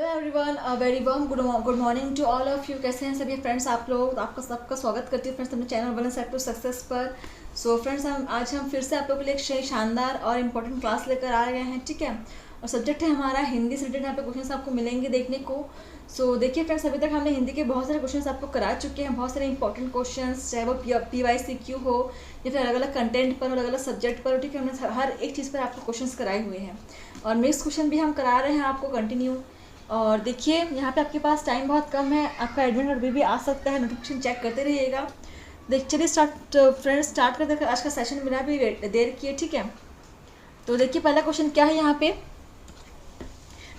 Hello everyone, very warm good morning to all of you. कैसे हैं सभी friends आप लोग? आपका सबका स्वागत करती हूँ फ्रेंड्स अपने channel one set to success पर। सो फ्रेंड्स आज हम फिर से आप लोगों के लिए एक शानदार और इम्पोर्टेंट क्लास लेकर आ गए हैं, ठीक है। और सब्जेक्ट है हमारा हिंदी से रिलेटेड। यहाँ पे क्वेश्चन आपको मिलेंगे देखने को। सो देखिए फ्रेंड्स, अभी तक हमने हिंदी के बहुत सारे क्वेश्चंस आपको करा चुके हैं, बहुत सारे इंपॉर्टेंट क्वेश्चंस, चाहे वो PYCQ हो या फिर अलग अलग कंटेंट पर, अलग अलग सब्जेक्ट पर, ठीक है। हमने हर एक चीज़ पर आपको क्वेश्चंस कराए हुए हैं और मिक्स क्वेश्चन भी हम करा रहे हैं आपको कंटिन्यू। और देखिए यहाँ पे आपके पास टाइम बहुत कम है, आपका एडमिट कार्ड भी आ सकता है, नोटिफिकेशन चेक करते रहिएगा। चलिए स्टार्ट करते हैं आज का सेशन। बिना भी देर किए, ठीक है। तो देखिए पहला क्वेश्चन क्या है यहाँ पे,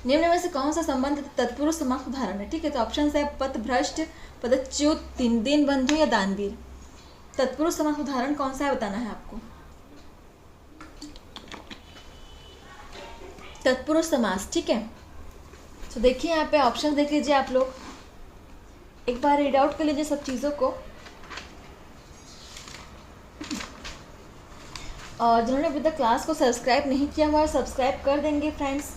निम्न में से कौन सा संबंध तत्पुरुष समास उदाहरण है, ठीक है। तो ऑप्शन है पथभ्रष्ट, पदच्युत, दीन बंधु या दानवीर। तत्पुरुष समास उदाहरण कौन सा है बताना है आपको। तत्पुरुष समास, ठीक है। तो देखिए यहाँ पे ऑप्शन देख लीजिए आप लोग, एक बार रीड आउट कर लीजिए सब चीज़ों को। और जिन्होंने अभी तक क्लास को सब्सक्राइब नहीं किया हुआ है, सब्सक्राइब कर देंगे फ्रेंड्स,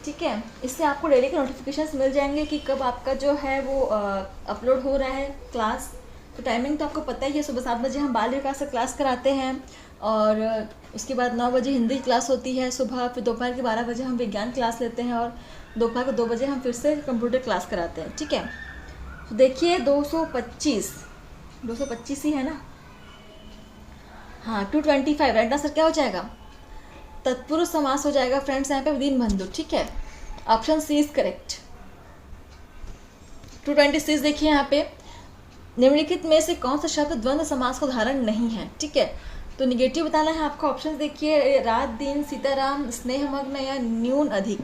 ठीक है। इससे आपको डेली के नोटिफिकेशंस मिल जाएंगे कि कब आपका जो है वो अपलोड हो रहा है क्लास। तो टाइमिंग तो आपको पता ही है, सुबह 7 बजे हम बाल विकास से क्लास कराते हैं और उसके बाद 9 बजे हिंदी क्लास होती है सुबह, फिर दोपहर के 12 बजे हम विज्ञान क्लास लेते हैं और दोपहर को 2 बजे हम फिर से कंप्यूटर क्लास कराते हैं, ठीक है। तो देखिए 225 ही है ना, हाँ 225 राइट आंसर क्या हो जाएगा, तत्पुरुष समास हो जाएगा फ्रेंड्स यहाँ पे दीन बंधु, ठीक है। Option C is correct. 226 देखिए यहाँ पे, निम्नलिखित में से कौन सा शब्द द्वंद्व समास का उदाहरण नहीं है, ठीक है। तो निगेटिव बताना है आपको। ऑप्शन देखिए रात दिन, सीताराम, स्नेहमग्न या न्यूनाधिक।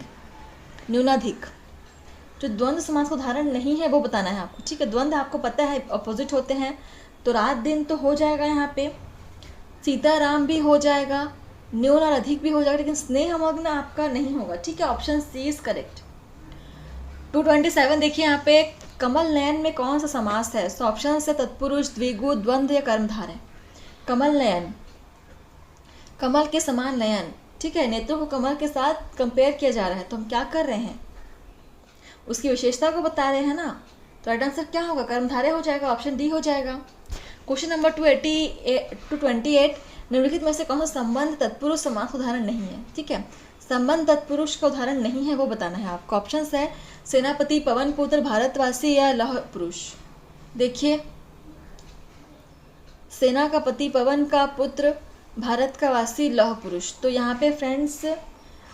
जो द्वंद्व समास का उदाहरण नहीं है वो बताना है आपको, ठीक है। द्वंद्व आपको पता है अपोजिट होते हैं, तो रात दिन तो हो जाएगा यहाँ पे, सीताराम भी हो जाएगा, न्यून और अधिक भी हो जाएगा, लेकिन स्नेहमग्न आपका नहीं होगा, ठीक है। Option C is correct. 227 देखिए यहाँ पे, कमल नयन में कौन सा समास है। सो ऑप्शन है तत्पुरुष, द्विगु, द्वंद्व या कर्मधारय। कमल नयन, कमल के समान नयन, ठीक है। नेत्रों को कमल के साथ कंपेयर किया जा रहा है, तो हम क्या कर रहे हैं, उसकी विशेषता को बता रहे हैं ना। तो राइट आंसर क्या होगा, कर्मधारय हो जाएगा, ऑप्शन डी हो जाएगा। क्वेश्चन नंबर 228, निम्नलिखित में से कौन सा संबंध तत्पुरुष समास उदाहरण नहीं है, ठीक है। संबंध तत्पुरुष का उदाहरण नहीं है वो बताना है आपको। ऑप्शन है सेनापति, पवन पुत्र, भारतवासी या लौह पुरुष। देखिए सेना का पति, पवन का पुत्र, भारत का वासी, लौह पुरुष। तो यहाँ पे फ्रेंड्स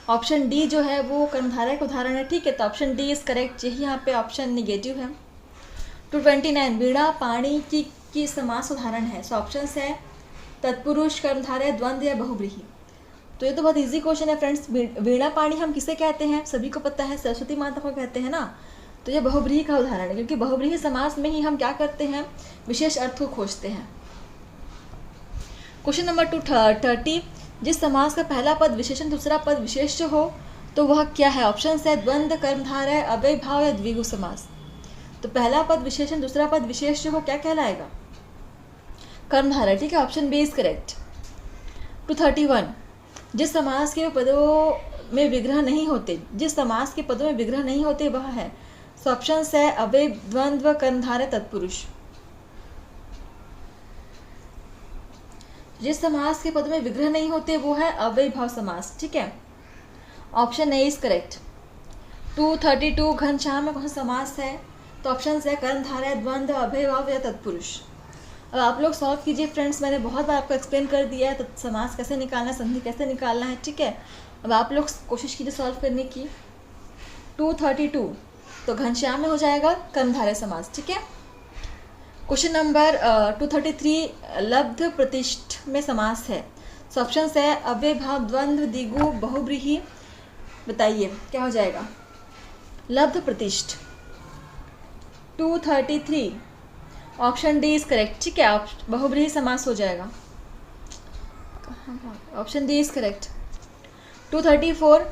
ऑप्शन डी जो है वो कर्मधारय का उदाहरण है, ठीक है। तो ऑप्शन डी इज करेक्ट, यही यहाँ पे ऑप्शन निगेटिव है। 229, वीणा पाणी की समास उदाहरण है। सो ऑप्शन है तत्पुरुष, कर्मधारय, द्वंद्व या बहुव्रीहि। तो ये तो बहुत इजी क्वेश्चन है फ्रेंड्स। वीणा पाणी हम किसे कहते हैं, सभी को पता है, सरस्वती माता को कहते हैं ना। तो ये बहुव्रीहि का उदाहरण है, क्योंकि बहुव्रीहि समास में ही हम क्या करते हैं, विशेष अर्थ को खोजते हैं। क्वेश्चन नंबर 230, जिस समास का पहला पद विशेषण दूसरा पद विशेष्य हो तो वह क्या है। ऑप्शन है द्वंद्व, कर्मधारय, अव्ययभाव या द्विगु समास। तो पहला पद विशेषण दूसरा पद विशेष्य हो क्या कहलाएगा, कर्मधारय, ठीक है। Option B is correct. 231, जिस समास के पदों में विग्रह नहीं होते, जिस समास के पदों में विग्रह नहीं होते वह है। सो ऑप्शन है अव्यय, द्वंद्व, कर्मधारय, तत्पुरुष। जिस समास के पदों में विग्रह नहीं होते वो है अव्ययभाव समास, ठीक है। Option A is correct. 232, Ghanshyam में कौन सा समास है। तो ऑप्शन है कर्मधारय, द्वंद्व, अव्ययभाव या तत्पुरुष। अब आप लोग सॉल्व कीजिए फ्रेंड्स, मैंने बहुत बार आपको एक्सप्लेन कर दिया है समास कैसे निकालना है, संधि कैसे निकालना है, ठीक है। अब आप लोग कोशिश कीजिए सॉल्व करने की। 232, तो घनश्याम में हो जाएगा कर्मधारय समास, ठीक है। क्वेश्चन नंबर 233, लब्ध प्रतिष्ठ में समास है। सो ऑप्शन है अव्ययभाव, द्वंद्व, द्विगु, बहुव्रीहि। बताइए क्या हो जाएगा, लब्ध प्रतिष्ठ। 233, ऑप्शन डी इज करेक्ट, ठीक है। बहुव्रीहि समास हो जाएगा, ऑप्शन डी इज करेक्ट। 234,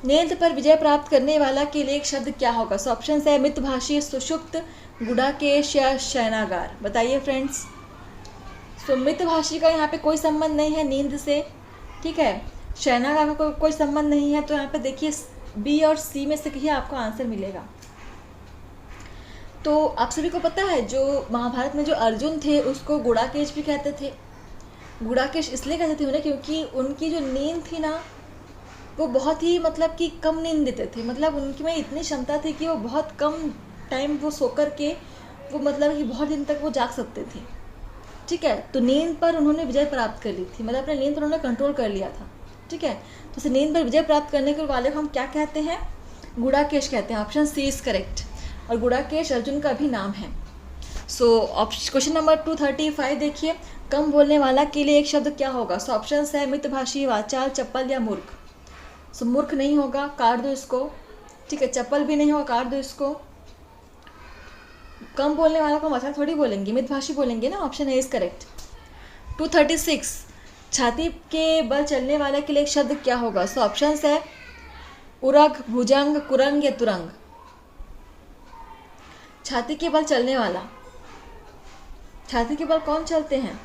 नेत्र पर विजय प्राप्त करने वाला के लिए एक शब्द क्या होगा। सो ऑप्शन है मितभाषी, सुषुप्त, गुडाकेश या शयनागार। बताइए फ्रेंड्स। सो मितभाषी का यहाँ पे कोई संबंध नहीं है नींद से, ठीक है। शयनागार का कोई संबंध नहीं है। तो यहाँ पे देखिए बी और सी में से कहीं आपको आंसर मिलेगा। तो आप सभी को पता है जो महाभारत में जो अर्जुन थे उसको गुड़ाकेश भी कहते थे। गुड़ाकेश इसलिए कहते थे उन्हें क्योंकि उनकी जो नींद थी ना वो बहुत ही मतलब कि कम नींद देते थे। मतलब उनकी में इतनी क्षमता थी कि वो बहुत कम टाइम वो सो कर के वो मतलब कि बहुत दिन तक वो जाग सकते थे। ठीक है, तो नींद पर उन्होंने विजय प्राप्त कर ली थी, मतलब अपने नींद पर उन्होंने कंट्रोल कर लिया था। ठीक है, तो उसे नींद पर विजय प्राप्त करने के वाले को हम क्या कहते हैं? गुड़ाकेश कहते हैं। Option C is correct. और गुड़ाकेश अर्जुन का भी नाम है। सो क्वेश्चन नंबर 235 देखिए, कम बोलने वाला के लिए एक शब्द क्या होगा? सो ऑप्शन है मितभाषी, वाचाल, चप्पल या मूर्ख। सो मूर्ख नहीं होगा, काट दो इसको। ठीक है, चप्पल भी नहीं होगा, काट दो इसको। कम बोलने वाला को वाचाल थोड़ी बोलेंगे, मितभाषी बोलेंगे ना। Option A is correct. 236 छाती के बल चलने वाले के लिए एक शब्द क्या होगा? सो ऑप्शन है उरग, भुजंग, कुरंग या तुरंग। छाती के बल चलने वाला, छाती के बल कौन चलते हैं?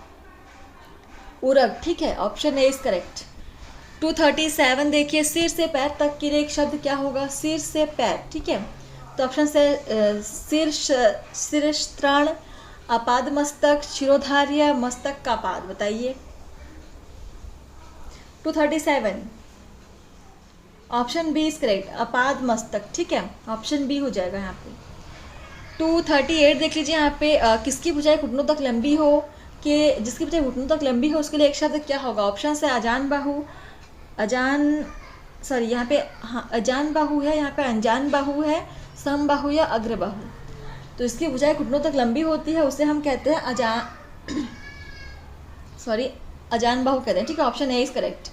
उरग। ठीक है, ऑप्शन ए इज करेक्ट। 237 देखिए, सिर से पैर तक के लिए एक शब्द क्या होगा? सिर से पैर। ठीक है, तो ऑप्शन है शिरस्त्राण, अपाद मस्तक, शिरोधार या मस्तक का पाद। बताइए। 237 ऑप्शन बी इज करेक्ट, अपाद मस्तक। ठीक है, ऑप्शन बी हो जाएगा यहाँ पे। 238 देख लीजिए, यहाँ पे किसकी भुजाएं घुटनों तक लंबी हो, कि जिसकी भुजाएं घुटनों तक लंबी हो उसके लिए एक शब्द क्या होगा? ऑप्शन है अजान बाहु, यहाँ पे हाँ अजान बाहु है, यहाँ पे अनजान बाहु है, सम बाहु या अग्र बाहु। तो इसकी भुजाएं घुटनों तक लंबी होती है, उसे हम कहते हैं अजान बाहु कहते हैं। ठीक है, ऑप्शन ए इज करेक्ट।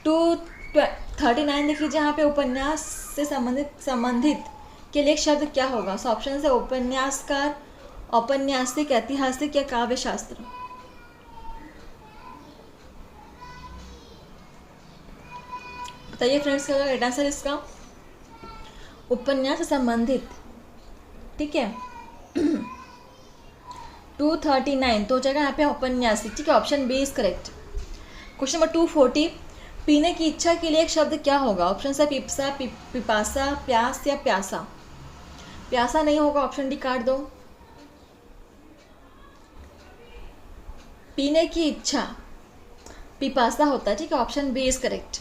239 देख लीजिए, यहाँ पे उपन्यास से संबंधित के लिए एक शब्द क्या होगा? सो ऑप्शन है उपन्यासकार, औपन्यासिक, ऐतिहासिक या काव्य शास्त्र। बताइए फ्रेंड्स, क्या राइट आंसर इसका? उपन्यास से संबंधित। ठीक है, 239 तो हो जाएगा यहाँ पे औपन्यासिक। ठीक है, option B is correct. Question number 240 पीने की इच्छा के लिए एक शब्द क्या होगा? ऑप्शन है पिपसा, पिपासा, प्यास या प्यासा। प्यासा नहीं होगा, ऑप्शन डी काट दो। पीने की इच्छा पिपासा होता है। ठीक है, ऑप्शन बी इज करेक्ट।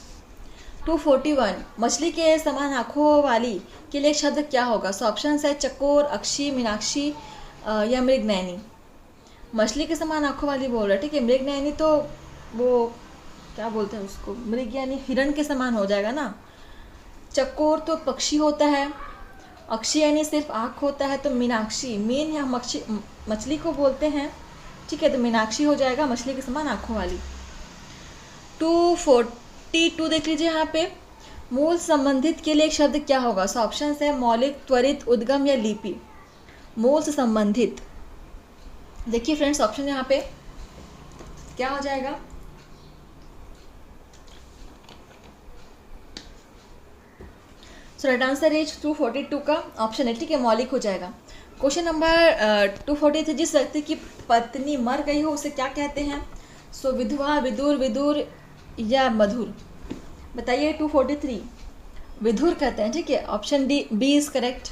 241 मछली के समान आँखों वाली के लिए एक शब्द क्या होगा? सो ऑप्शन है चकोर, अक्षी, मीनाक्षी या मृगनयनी। मछली के समान आँखों वाली बोल रहा है। ठीक है, मृगनयनी तो वो क्या बोलते हैं उसको, मृग यानी हिरण के समान हो जाएगा ना। चकोर तो पक्षी होता है, अक्षी यानी सिर्फ आँख होता है, तो मीनाक्षी, मीन या मछली को बोलते हैं। ठीक है, तो मीनाक्षी हो जाएगा, मछली के समान आँखों वाली। 242 देख लीजिए, यहाँ पे मूल संबंधित के लिए एक शब्द क्या होगा? सो ऑप्शन है मौलिक, त्वरित, उद्गम या लिपि। मूल से संबंधित देखिए फ्रेंड्स, ऑप्शन यहाँ पे क्या हो जाएगा? सो राइट आंसर इज 242 का ऑप्शन है। ठीक है, मौलिक हो जाएगा। क्वेश्चन नंबर 243 जिस व्यक्ति की पत्नी मर गई हो उसे क्या कहते हैं? सो विधवा, विदुर, विदुर या मधुर। बताइए। 243 विधुर कहते हैं। ठीक है, option D B is correct.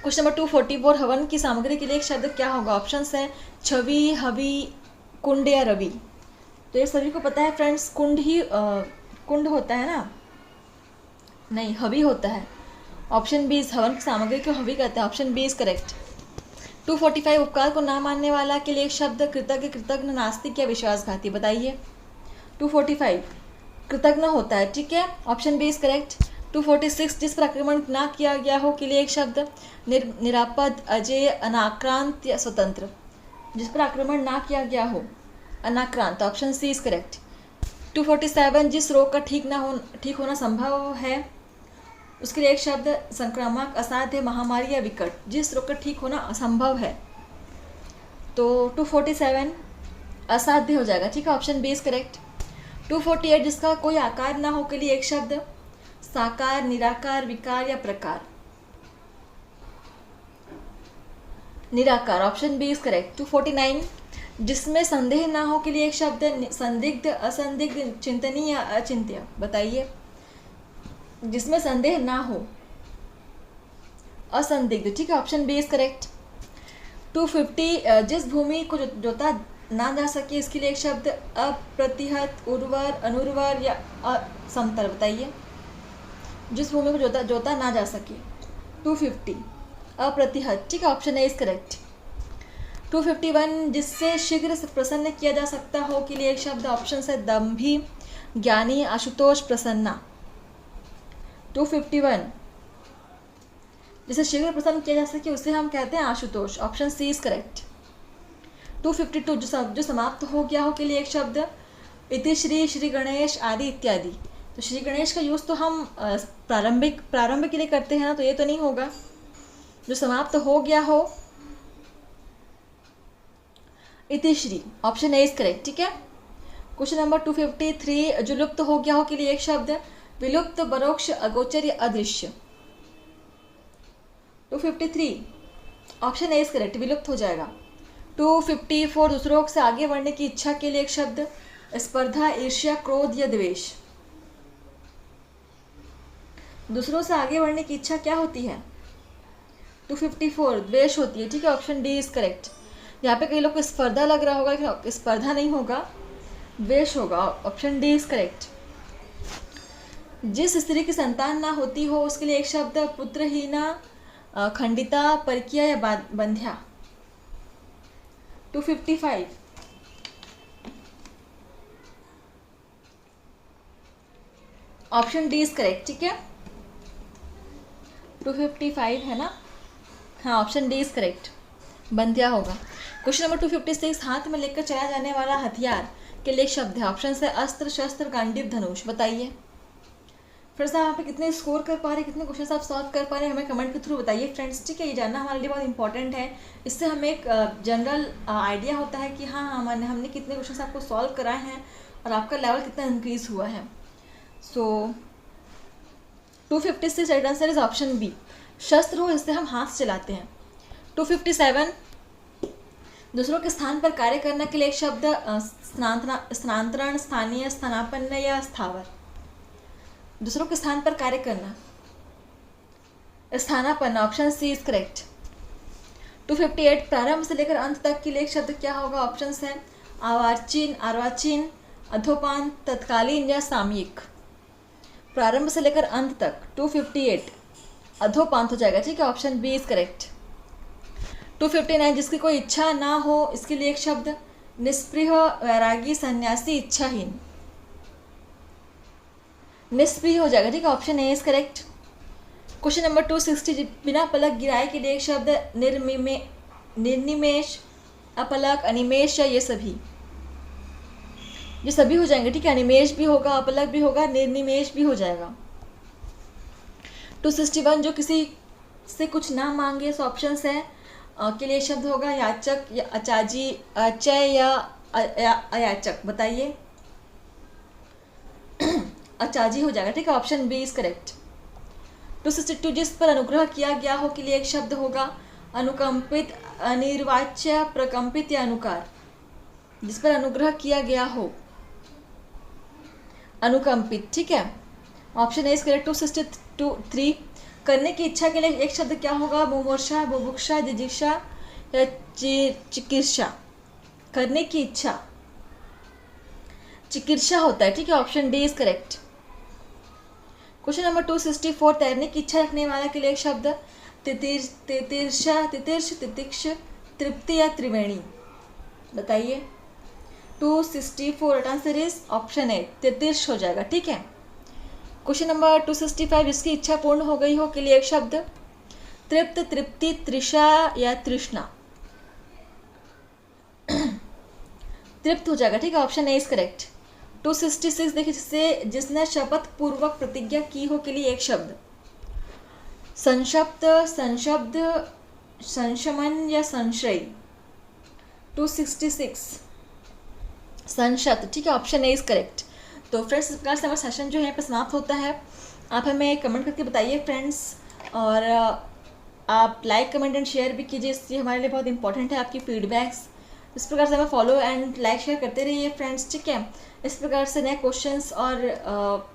Question number 244 हवन की सामग्री के लिए एक शब्द क्या होगा? ऑप्शन है छवि, हवि, कुंड या रवि। तो ये सभी को पता है फ्रेंड्स, कुंड ही कुंड होता है ना, नहीं हवि होता है। ऑप्शन बी इज हवन की सामग्री को हवि कहते हैं। Option B is correct. 245 उपकार को ना मानने वाला के लिए एक शब्द कृतज्ञ, कृतज्ञ, नास्तिक या विश्वासघाती। बताइए। 245 कृतज्ञ होता है। ठीक है, ऑप्शन बी इज करेक्ट। 246 जिस पर आक्रमण ना किया गया हो के लिए एक शब्द निरापद, अजय, अनाक्रांत या स्वतंत्र। जिस पर आक्रमण ना किया गया हो, अनाक्रांत। Option C is correct. 247 जिस रोग का ठीक होना संभव है उसके लिए एक शब्द संक्रामक, असाध्य, महामारी या विकट। जिस रोग का ठीक होना असंभव है, तो 247 असाध्य हो जाएगा। ठीक है, ऑप्शन बी इज करेक्ट। 248 जिसका कोई आकार ना हो के लिए एक शब्द साकार, निराकार, विकार या प्रकार। निराकार, ऑप्शन बी इज करेक्ट। 249 जिसमें संदेह ना हो के लिए एक शब्द संदिग्ध, असंदिग्ध, चिंतनीय या अचिंत्य। बताइए। जिसमें संदेह ना हो, असंदिग्ध, ठीक है, ऑप्शन बी इज करेक्ट। 250 जिस भूमि को जोता ना जा सके, इसके लिए एक शब्द अप्रतिहत, उर्वर, अनुर्वर या असमतल, बताइए। जिस भूमि को जोता ना जा सके, 250 अप्रतिहत, ठीक है, ऑप्शन ए इज करेक्ट। 251 जिससे शीघ्र प्रसन्न किया जा सकता हो के लिए एक शब्द, ऑप्शन है दम्भी, ज्ञानी, आशुतोष, प्रसन्ना। 251 जिसे शीघ्र प्रसन्न किया जा सके उसे हम कहते हैं Ashutosh, option C is correct. 252 जो समाप्त हो गया हो के लिए एक शब्द, इति श्री, श्री गणेश आदि इत्यादि। तो श्री गणेश का यूज़ तो हम प्रारंभ के लिए करते हैं ना, तो ये तो नहीं होगा। जो समाप्त हो गया हो, इति Shri, option A is correct, ठीक है। क्वेश्चन नंबर 253 जो लुप्त हो गया हो के लिए एक शब्द, विलुप्त, परोक्ष, अगोचर या अदृश्य। 253 ऑप्शन ए इज करेक्ट, विलुप्त हो जाएगा। 254 दूसरों से आगे बढ़ने की इच्छा के लिए एक शब्द, स्पर्धा, ईर्ष्या, क्रोध या द्वेष। दूसरों से आगे बढ़ने की इच्छा क्या होती है? 254 द्वेष होती है, ठीक है, ऑप्शन डी इज करेक्ट। यहाँ पे कई लोग को स्पर्धा लग रहा होगा, लेकिन स्पर्धा नहीं होगा, द्वेष होगा, ऑप्शन डी इज करेक्ट। जिस स्त्री की संतान ना होती हो उसके लिए एक शब्द, पुत्रहीना, खंडिता, परकिया या बंध्या। 255 ऑप्शन डी इज करेक्ट, ठीक है। 255 है ना, हाँ, ऑप्शन डी इज करेक्ट, बंध्या होगा। क्वेश्चन नंबर 256 हाथ में लेकर चलाया जाने वाला हथियार के लिए एक शब्द है, ऑप्शन है अस्त्र, शस्त्र, गांडीव, धनुष, बताइए। फिर से यहाँ पे कितने स्कोर कर पा रहे, कितने क्वेश्चन आप सॉल्व कर पा रहे हैं, हमें कमेंट के थ्रू बताइए फ्रेंड्स, ठीक है। ये जानना हमारे लिए बहुत इंपॉर्टेंट है, इससे हमें एक जनरल आइडिया होता है कि हाँ हमने कितने क्वेश्चन आपको सॉल्व कराए हैं और आपका लेवल कितना इंक्रीज हुआ है। So 256 right answer is option B, शस्त्र हो इससे हम हाथ चलाते हैं। 257 दूसरों के स्थान पर कार्य करने के लिए एक शब्द, स्थानांतरण, स्थानीय, स्थानापन्न या स्थावर। दूसरों के स्थान पर कार्य करना, स्थानापन्न, ऑप्शन सी इज करेक्ट। 258 प्रारंभ से लेकर अंत तक के लिए एक शब्द क्या होगा, ऑप्शन है आवाचीन, अर्वाचीन, अधोपान, तत्कालीन या सामयिक। प्रारंभ से लेकर अंत तक 258 अधोपांत हो जाएगा, ठीक है, ऑप्शन बी इज करेक्ट। 259 जिसकी कोई इच्छा ना हो इसके लिए एक शब्द, निष्प्रिय, वैरागी, सन्यासी, इच्छाहीन। निष्प्रिय हो जाएगा, ठीक है, option A is correct. Question number 260 बिना पलक गिराए के लिए एक शब्द, निर्निमेष, अपलक, अनिमेष या ये सभी। ये सभी हो जाएंगे, ठीक है, अनिमेष भी होगा, अपलक भी होगा, निर्निमेष भी हो जाएगा। 261 जो किसी से कुछ ना मांगे, सो ऑप्शन है के लिए शब्द होगा, याचक या अचाजी, अचय या अयाचक, बताइए। अचाजी हो जाएगा, ठीक है, ऑप्शन बी इज करेक्ट। 262 जिस पर अनुग्रह किया गया हो के लिए एक शब्द होगा, अनुकंपित, अनिर्वाच्य, प्रकंपित या अनुकार। जिस पर अनुग्रह किया गया हो, अनुकंपित, ठीक है, ऑप्शन ए इज करेक्ट। 263 करने की इच्छा के लिए एक शब्द क्या होगा, मुमूर्षा, बुभुक्षा, जिजीषा या चिकित्सा। करने की इच्छा चिकित्सा होता है, ठीक है, option D is correct. Question number 264 तैरने की इच्छा रखने वाला के लिए एक शब्द, तितिर्षा, तितिर्ष, तितिक्ष, तृप्ति या त्रिवेणी, बताइए। 264 आंसर इज ऑप्शन ए, तितिर्ष हो जाएगा, ठीक है। क्वेश्चन नंबर 265 जिसकी इच्छा पूर्ण हो गई हो के लिए एक शब्द, तृप्त, तृप्ति, तृषा या तृष्णा। तृप्त हो जाएगा, ठीक है, ऑप्शन ए इज करेक्ट। 266 देखिए जिसने शपथ पूर्वक प्रतिज्ञा की हो के लिए एक शब्द, संशप्त, संशब्द, संशमन या संशय। 266 संशत, ठीक है, ऑप्शन ए इज करेक्ट। तो फ्रेंड्स इस प्रकार से हमारा सेशन जो है पे समाप्त होता है। आप हमें कमेंट करके बताइए फ्रेंड्स, और आप लाइक, कमेंट एंड शेयर भी कीजिए, इसलिए हमारे लिए बहुत इंपॉर्टेंट है आपकी फीडबैक्स, इस प्रकार से हमें फॉलो एंड लाइक शेयर करते रहिए फ्रेंड्स, ठीक है। इस प्रकार से नए क्वेश्चंस और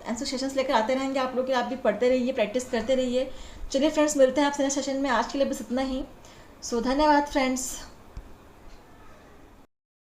आंसर सेशंस लेकर आते रहेंगे आप लोग, आप भी पढ़ते रहिए, प्रैक्टिस करते रहिए। चलिए फ्रेंड्स, मिलते हैं आपसे नेक्स्ट सेशन में। आज के लिए बस इतना ही। सो धन्यवाद फ्रेंड्स।